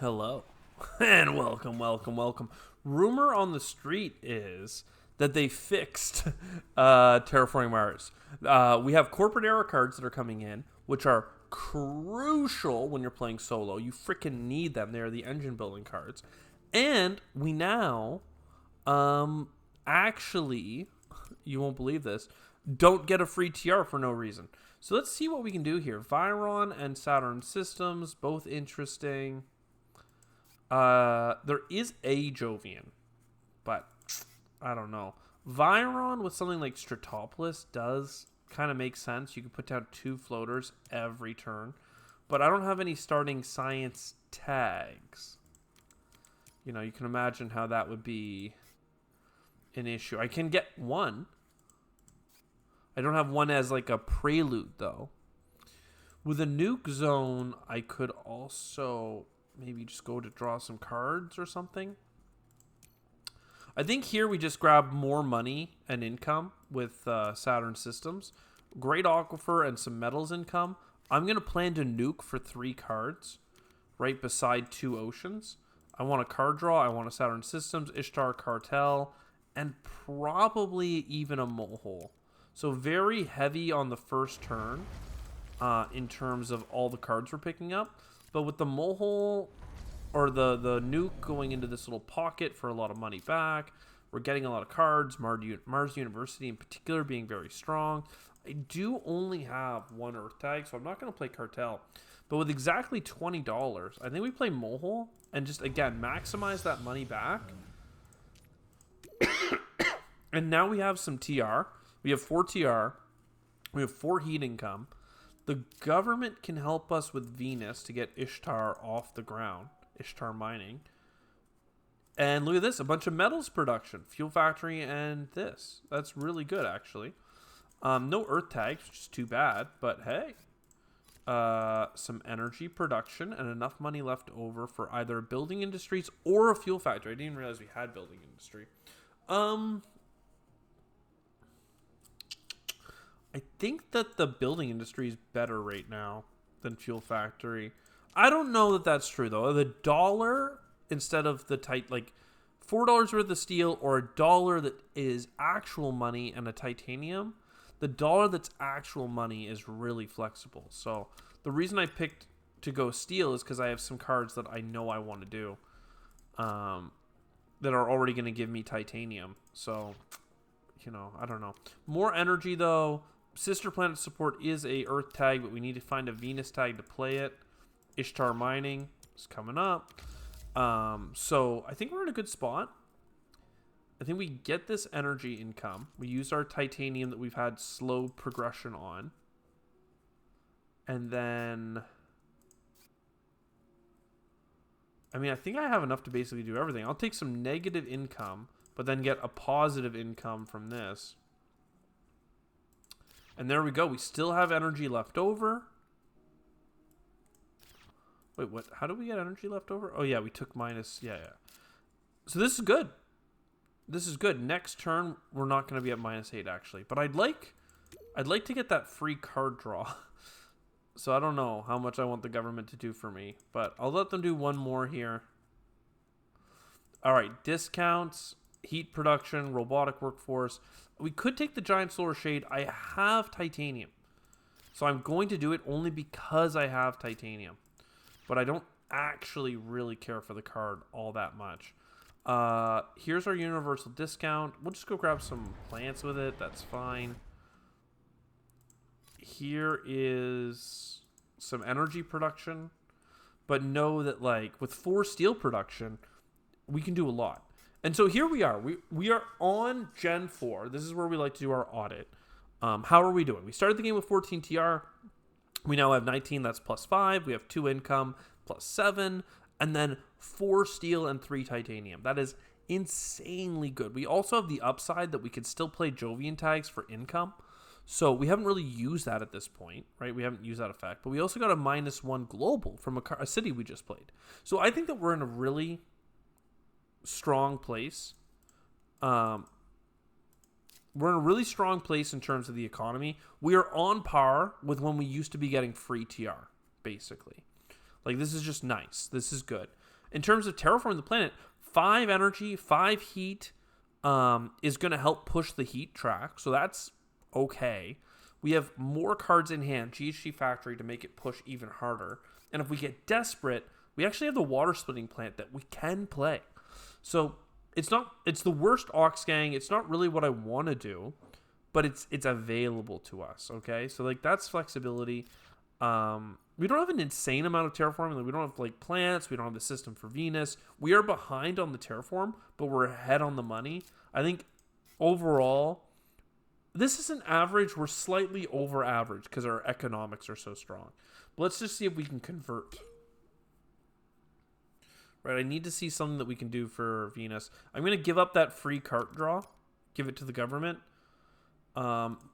Hello, and welcome. Rumor on the street is that they fixed Terraforming Mars. We have corporate era cards that are coming in, which are crucial when you're playing solo. You freaking need them. They are the engine building cards. And we now, actually, you won't believe this, don't get a free TR for no reason. So let's see what we can do here. Viron and Saturn Systems, both interesting. There is a Jovian, but I don't know. Viron with something like Stratopolis does kind of make sense. You can put down 2 floaters every turn, but I don't have any starting science tags. You know, you can imagine how that would be an issue. I can get 1. I don't have 1 as like a prelude though. With a nuke zone, I could also maybe just go to draw some cards or something. I think here we just grab more money and income with Saturn Systems. Great Aquifer and some metals income. I'm going to plan to nuke for 3 cards right beside 2 oceans. I want a card draw. I want a Saturn Systems, Ishtar Cartel, and probably even a mole hole. So very heavy on the first turn in terms of all the cards we're picking up. But with the mole hole or the nuke going into this little pocket for a lot of money back, we're getting a lot of cards. Mars University in particular being very strong. I do only have 1 Earth tag, so I'm not going to play Cartel. But with exactly $20, I think we play mole hole and just, again, maximize that money back. And now we have some TR. We have 4 TR. We have 4 heat income. The government can help us with Venus to get Ishtar off the ground. Ishtar mining. And look at this. A bunch of metals production. Fuel factory and this. That's really good, actually. No earth tags, which is too bad. But hey. Some energy production and enough money left over for either building industries or a fuel factory. I didn't even realize we had building industry. I think that the building industry is better right now than fuel factory. I don't know that that's true though. The dollar instead of the like $4 worth of steel or a dollar that is actual money and a titanium. The dollar that's actual money is really flexible. So the reason I picked to go steel is because I have some cards that I know I want to do that are already going to give me titanium. So, you know, I don't know. More energy though. Sister Planet support is a Earth tag, but we need to find a Venus tag to play it. Ishtar Mining is coming up. So I think we're in a good spot. I think we get this energy income. We use our titanium that we've had slow progression on. And then, I mean, I think I have enough to basically do everything. I'll take some negative income, but then get a positive income from this. And there we go. We still have energy left over. Wait, what? How do we get energy left over? Oh, yeah, we took minus. Yeah. So this is good. This is good. Next turn, we're not going to be at -8, actually. But I'd like to get that free card draw. So I don't know how much I want the government to do for me. But I'll let them do 1 more here. All right, discounts, heat production, robotic workforce. We could take the giant solar shade. I have titanium. So I'm going to do it only because I have titanium. But I don't actually really care for the card all that much. Here's our universal discount. We'll just go grab some plants with it. That's fine. Here is some energy production. But know that, like, with 4 steel production, we can do a lot. And so here we are. We are on Gen 4. This is where we like to do our audit. How are we doing? We started the game with 14 TR. We now have 19. That's +5. We have 2 income, +7. And then 4 steel and 3 titanium. That is insanely good. We also have the upside that we can still play Jovian tags for income. So we haven't really used that at this point, right? We haven't used that effect. But we also got a -1 global from a city we just played. So I think that we're in a really strong place. We're in a really strong place in terms of the economy. We are on par with when we used to be getting free TR, basically. Like, this is just nice. This is good. in terms of terraforming the planet, 5 energy, 5 heat is going to help push the heat track. So that's okay. We have more cards in hand, GHG Factory, to make it push even harder. And if we get desperate, we actually have the water splitting plant that we can play. So it's the worst Ox Gang. It's not really what I want to do, but it's available to us. Okay, so like that's flexibility. We don't have an insane amount of terraforming. Like, we don't have like plants. We don't have the system for Venus. We are behind on the terraform, but we're ahead on the money. I think overall, this is an average. We're slightly over average because our economics are so strong. But let's just see if we can convert. Right, I need to see something that we can do for Venus. I'm going to give up that free cart draw. Give it to the government.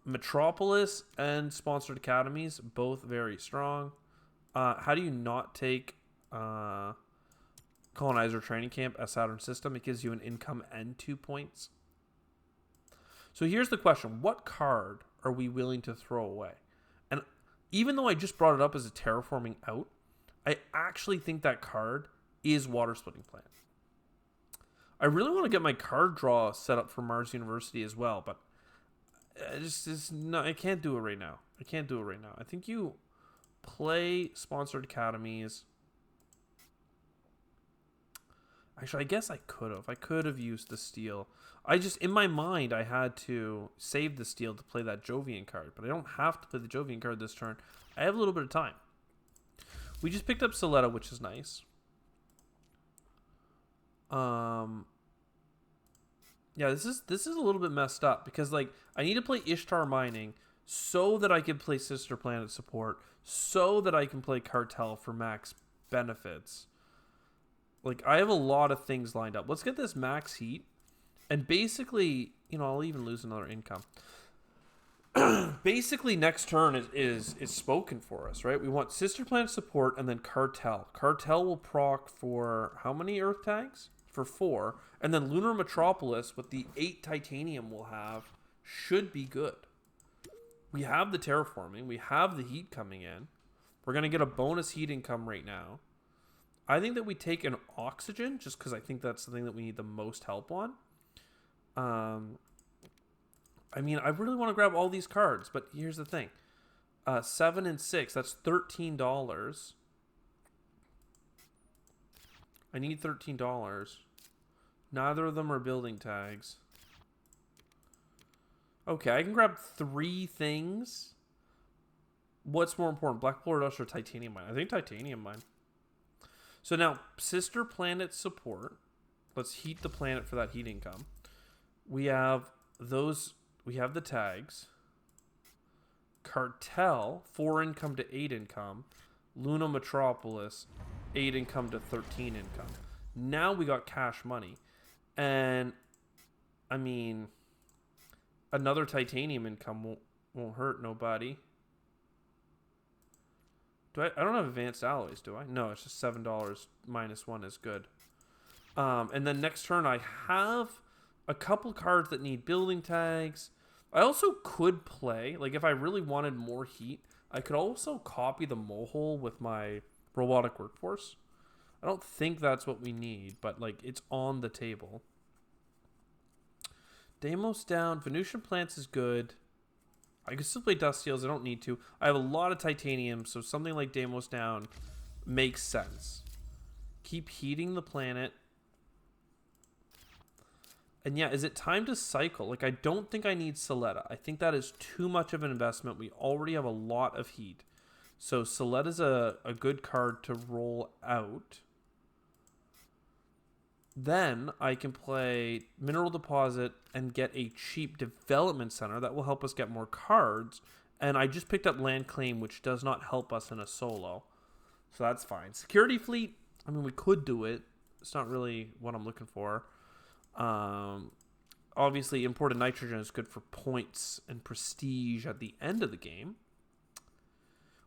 Metropolis and Sponsored Academies, both very strong. How do you not take Colonizer Training Camp as Saturn System? It gives you an income and 2 points. So here's the question. What card are we willing to throw away? And even though I just brought it up as a terraforming out, I actually think that card is Water Splitting Plant. I really want to get my card draw set up for Mars University as well, but I can't do it right now. I think you play Sponsored Academies. Actually, I guess I could have. I could have used the steel. In my mind, I had to save the steel to play that Jovian card, but I don't have to play the Jovian card this turn. I have a little bit of time. We just picked up Soletta, which is nice. Yeah, this is a little bit messed up because like I need to play Ishtar Mining so that I can play Sister Planet support, so that I can play Cartel for max benefits. Like I have a lot of things lined up. Let's get this max heat, and basically, I'll even lose another income. Basically, next turn is spoken for us, right? We want Sister Planet support and then Cartel. Cartel will proc for how many Earth tags? For 4. And then Lunar Metropolis with the 8 titanium we'll have should be good. We have the terraforming. We have the heat coming in. We're going to get a bonus heat income right now. I think that we take an oxygen just because I think that's the thing that we need the most help on. I really want to grab all these cards, but here's the thing. 7 and 6, that's $13. I need $13. Neither of them are building tags. Okay, I can grab 3 things. What's more important, Black Polar Dust or Titanium Mine? I think Titanium Mine. So now, Sister Planet support. Let's heat the planet for that heat income. We have those. We have the tags. Cartel, 4 income to 8 income. Luna Metropolis, 8 income to 13 income. Now we got cash money. And, another titanium income won't hurt nobody. I don't have advanced alloys, do I? No, it's just $7 minus 1 is good. And then next turn I have a couple cards that need building tags. I also could play, like if I really wanted more heat, I could also copy the Mohole with my robotic workforce. I don't think that's what we need, but like it's on the table. Deimos down. Venusian Plants is good. I could still play Dust Seals. I don't need to. I have a lot of titanium, so something like Deimos down makes sense. Keep heating the planet. And yeah, is it time to cycle? Like, I don't think I need Soletta. I think that is too much of an investment. We already have a lot of heat. So Soletta's a good card to roll out. Then I can play Mineral Deposit and get a cheap development center that will help us get more cards. And I just picked up Land Claim, which does not help us in a solo. So that's fine. Security Fleet, we could do it. It's not really what I'm looking for. Obviously, imported nitrogen is good for points and prestige at the end of the game.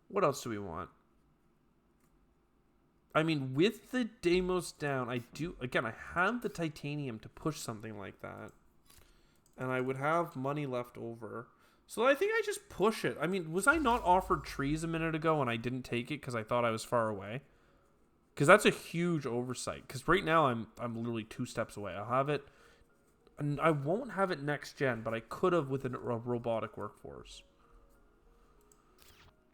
What else do we want? With the Deimos down, I have the titanium to push something like that. And I would have money left over. So I think I just push it. Was I not offered trees a minute ago and I didn't take it because I thought I was far away? Because that's a huge oversight. Because right now I'm literally 2 steps away. I'll have it, and I won't have it next gen, but I could have with a robotic workforce.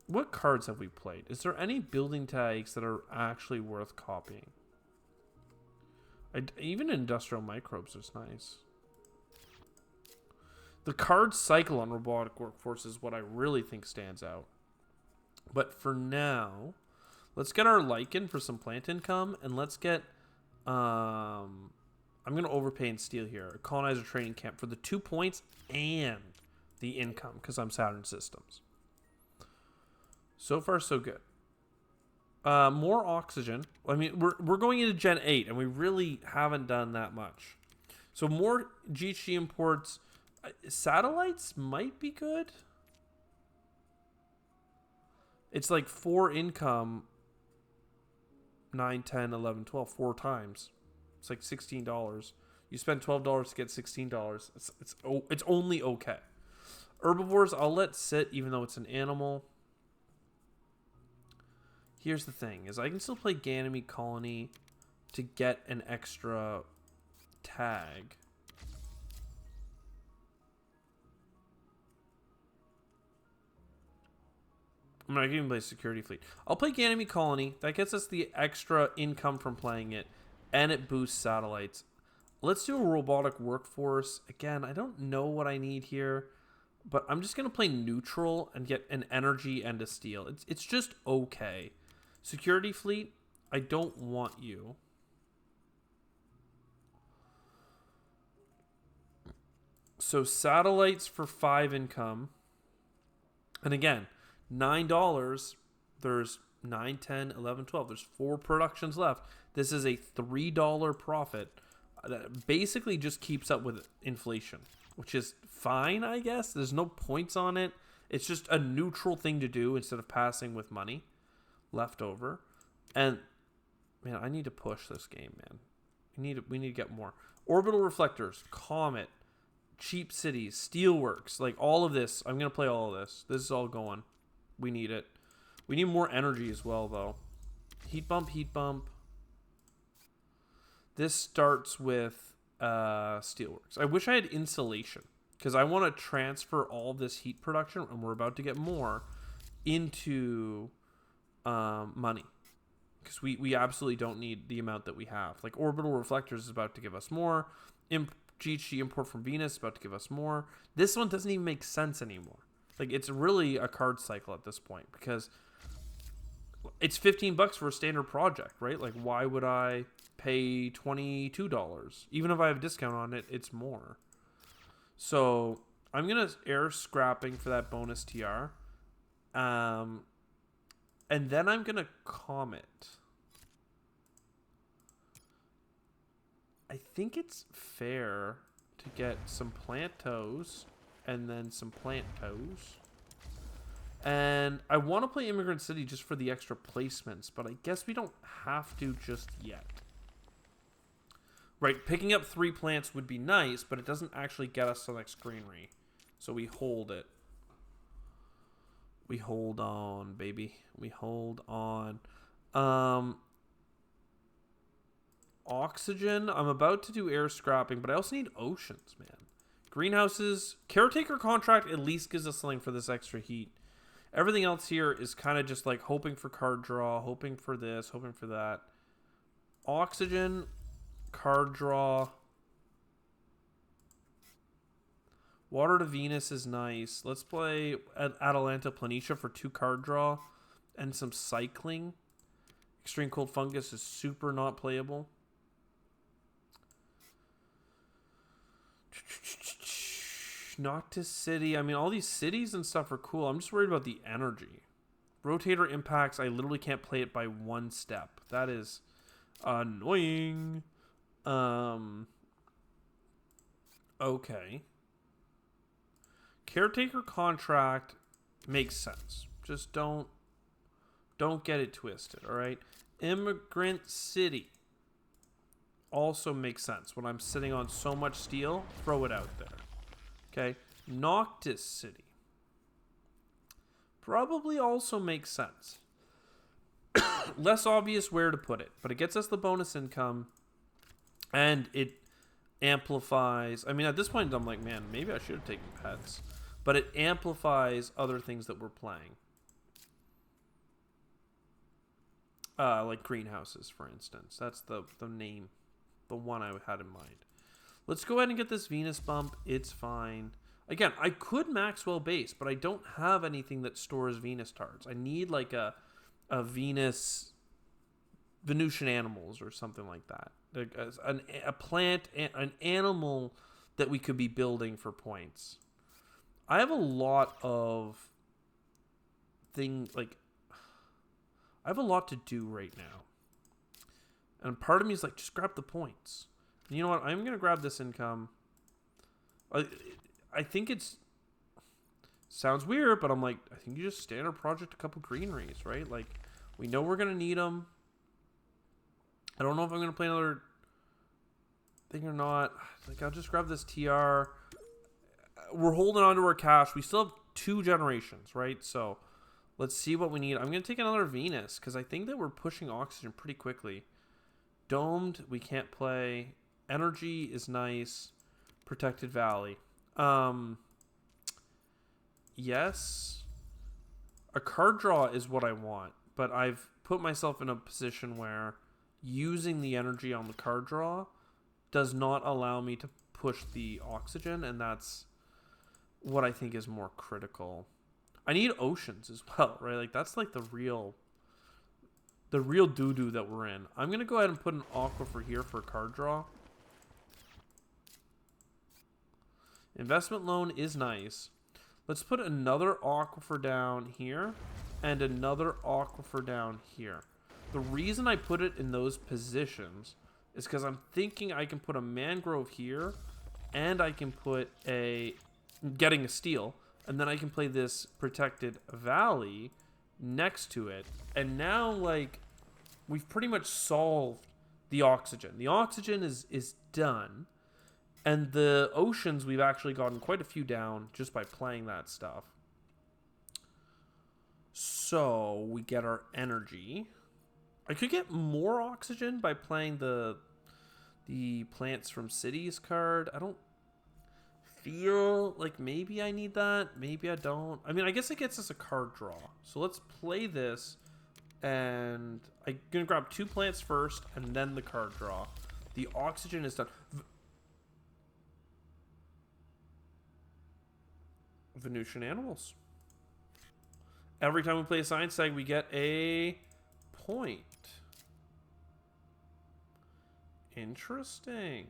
What cards have we played? Is there any building tags that are actually worth copying? Even industrial microbes is nice. The card cycle on robotic workforce is what I really think stands out. But for now, let's get our lichen for some plant income, and let's get I'm gonna overpay in steel here. A colonizer training camp for the 2 points and the income because I'm Saturn Systems. So far, so good. More oxygen. I mean, we're going into Gen 8, and we really haven't done that much. So more GHG imports. Satellites might be good. It's like 4 income. 9, 10, 11, 12. 4 times. It's like $16. You spend $12 to get $16. It's only okay. Herbivores, I'll let sit, even though it's an animal. Here's the thing, is I can still play Ganymede Colony to get an extra tag. I'm not even play Security Fleet. I'll play Ganymede Colony. That gets us the extra income from playing it, and it boosts satellites. Let's do a robotic workforce. Again, I don't know what I need here, but I'm just going to play neutral and get an energy and a steel. It's just okay. Security Fleet, I don't want you. So satellites for 5 income. And again, $9. There's 9, 10, 11, 12. There's 4 productions left. This is a $3 profit that basically just keeps up with inflation, which is fine, I guess. There's no points on it. It's just a neutral thing to do instead of passing with money left over. And man, I need to push this game, man. We need to get more orbital reflectors, comet, cheap cities, steelworks, like all of this. I'm gonna play all of this. This is all going. We need it. We need more energy as well, though. Heat bump, heat bump. This starts with steelworks. I wish I had insulation because I want to transfer all this heat production, and we're about to get more into money, because we absolutely don't need the amount that we have. Like orbital reflectors is about to give us more. GHG import from Venus is about to give us more. This one doesn't even make sense anymore. Like it's really a card cycle at this point because it's $15 for a standard project, right? Like why would I pay $22? Even if I have a discount on it, it's more. So I'm gonna air scrapping for that bonus TR. And then I'm going to comet. I think it's fair to get some plant toes and then some plant toes. And I want to play Immigrant City just for the extra placements, but I guess we don't have to just yet. Right, picking up 3 plants would be nice, but it doesn't actually get us to the next greenery. So we hold it. We hold on, baby. We hold on. Oxygen. I'm about to do air scrapping, but I also need oceans, man. Greenhouses. Caretaker contract at least gives us something for this extra heat. Everything else here is kind of just like hoping for card draw, hoping for this, hoping for that. Oxygen, card draw. Water to Venus is nice. Let's play Atalanta Planitia for 2 card draw and some cycling. Extreme Cold Fungus is super not playable. Noctis City. I mean, all these cities and stuff are cool. I'm just worried about the energy. Rotator Impacts, I literally can't play it by 1 step. That is annoying. Okay. Caretaker contract makes sense. Just don't get it twisted, all right? Immigrant City also makes sense. When I'm sitting on so much steel, throw it out there. Okay? Noctis City probably also makes sense. Less obvious where to put it, but it gets us the bonus income, and it amplifies. I mean, at this point, I'm like, man, maybe I should have taken pets, but it amplifies other things that we're playing, like greenhouses, for instance. That's the name, the one I had in mind. Let's go ahead and get this Venus bump. It's fine. Again, I could Maxwell base, but I don't have anything that stores Venus tarts. I need like a Venus, Venusian animals or something like that. Like a plant, an animal that we could be building for points. I have a lot of I have a lot to do right now. And part of me is like, just grab the points. And you know what? I'm going to grab this income. I think sounds weird, but I'm like, I think you just standard project a couple greeneries, right? Like, we know we're going to need them. I don't know if I'm going to play another thing or not. Like, I'll just grab this TR. We're holding on to our cash. We still have 2 generations, right? So let's see what we need. I'm going to take another Venus because I think that we're pushing oxygen pretty quickly. Domed, we can't play. Energy is nice. Protected Valley. Yes. A card draw is what I want, but I've put myself in a position where using the energy on the card draw does not allow me to push the oxygen, and that's what I think is more critical. I need oceans as well, right? Like, that's like the real doo-doo that we're in. I'm going to go ahead and put an aquifer here for a card draw. Investment loan is nice. Let's put another aquifer down here and another aquifer down here. The reason I put it in those positions is because I'm thinking I can put a mangrove here and I can put getting a steel, and then I can play this protected valley next to it. And now, like, we've pretty much solved the oxygen. The oxygen is done. And the oceans, we've actually gotten quite a few down just by playing that stuff. So we get our energy. I could get more oxygen by playing the Plants from Cities card. I don't feel like maybe I need that. Maybe I don't. I mean, I guess it gets us a card draw. So let's play this. And I'm going to grab 2 plants first and then the card draw. The oxygen is done. Venusian animals. Every time we play a science tag, we get a point. Interesting.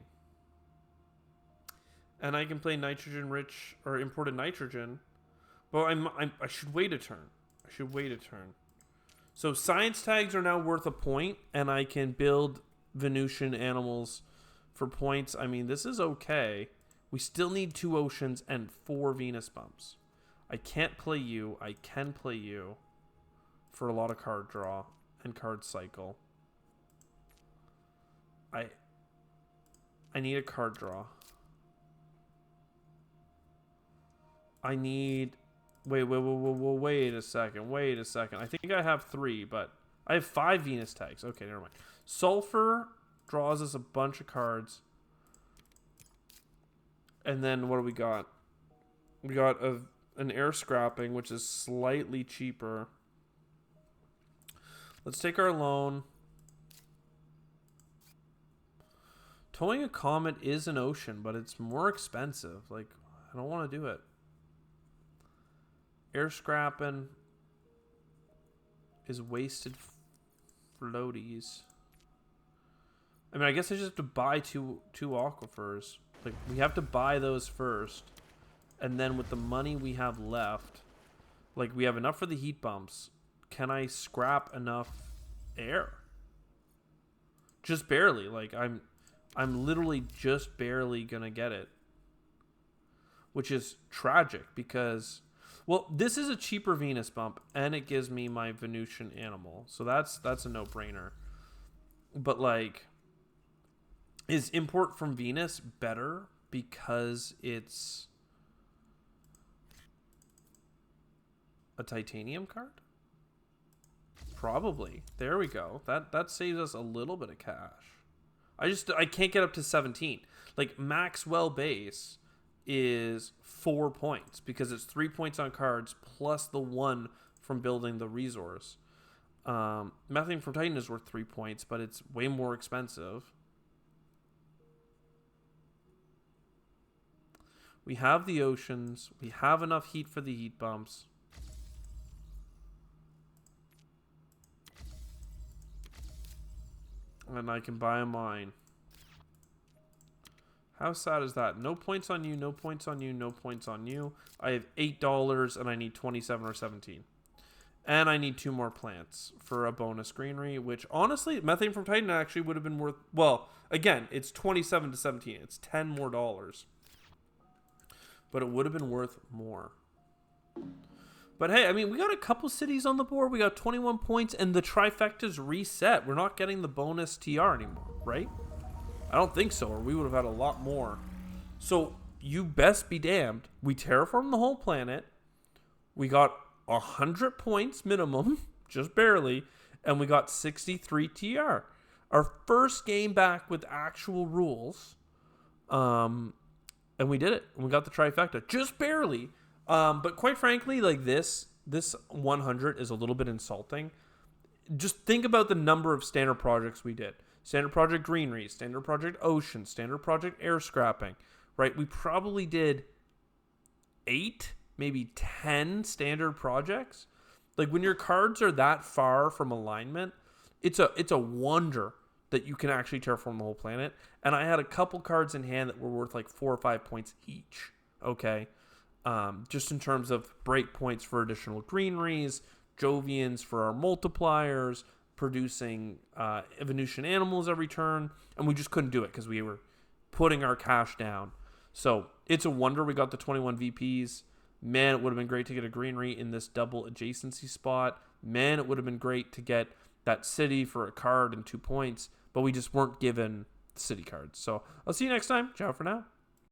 And I can play nitrogen rich or imported nitrogen. But I should wait a turn. I should wait a turn. So science tags are now worth a point, and I can build Venusian animals for points. I mean, this is okay. We still need 2 oceans and 4 Venus bumps. I can't play you. I can play you for a lot of card draw and card cycle. I need a card draw. I need... Wait a second. Wait a second. I think I have 3, but I have 5 Venus tags. Okay, never mind. Sulfur draws us a bunch of cards. And then what do we got? We got an air scrapping, which is slightly cheaper. Let's take our loan. Towing a comet is an ocean, but it's more expensive. Like, I don't want to do it. Air scrapping is wasted floaties. I mean, I guess I just have to buy two aquifers. Like, we have to buy those first. And then with the money we have left, like, we have enough for the heat bumps. Can I scrap enough air? Just barely. Like, I'm literally just barely gonna get it. Which is tragic because, well, this is a cheaper Venus bump and it gives me my Venusian animal. So that's a no-brainer. But, like, is import from Venus better because it's a titanium card? Probably. There we go. That saves us a little bit of cash. I can't get up to 17. Like Maxwell base is 4 points because it's 3 points on cards plus the 1 from building the resource. Methane from Titan is worth 3 points, but it's way more expensive. We have the oceans. We have enough heat for the heat bumps. And I can buy a mine. How sad is that? No points on you, no points on you, no points on you. I have $8 and I need 27 or 17. And I need 2 more plants for a bonus greenery, which honestly, Methane from Titan actually would have been worth, well, again, it's 27 to 17. It's $10 more. But it would have been worth more. But hey, I mean, we got a couple cities on the board. We got 21 points, and the trifecta's reset. We're not getting the bonus TR anymore, right? I don't think so, or we would have had a lot more. So, you best be damned. We terraformed the whole planet. We got 100 points minimum, just barely, and we got 63 TR. Our first game back with actual rules. And we did it. We got the trifecta. Just barely. But quite frankly, like this 100 is a little bit insulting. Just think about the number of standard projects we did. Standard project greenery, standard project ocean, standard project air scrapping, right? We probably did 8, maybe 10 standard projects. Like when your cards are that far from alignment, it's a wonder that you can actually terraform the whole planet. And I had a couple cards in hand that were worth like 4 or 5 points each. Okay. Just in terms of break points for additional greeneries, Jovians for our multipliers, producing Venusian animals every turn, and we just couldn't do it because we were putting our cash down. So it's a wonder we got the 21 VPs. Man, it would have been great to get a greenery in this double adjacency spot. Man, it would have been great to get that city for a card and 2 points, but we just weren't given the city cards. So I'll see you next time. Ciao for now.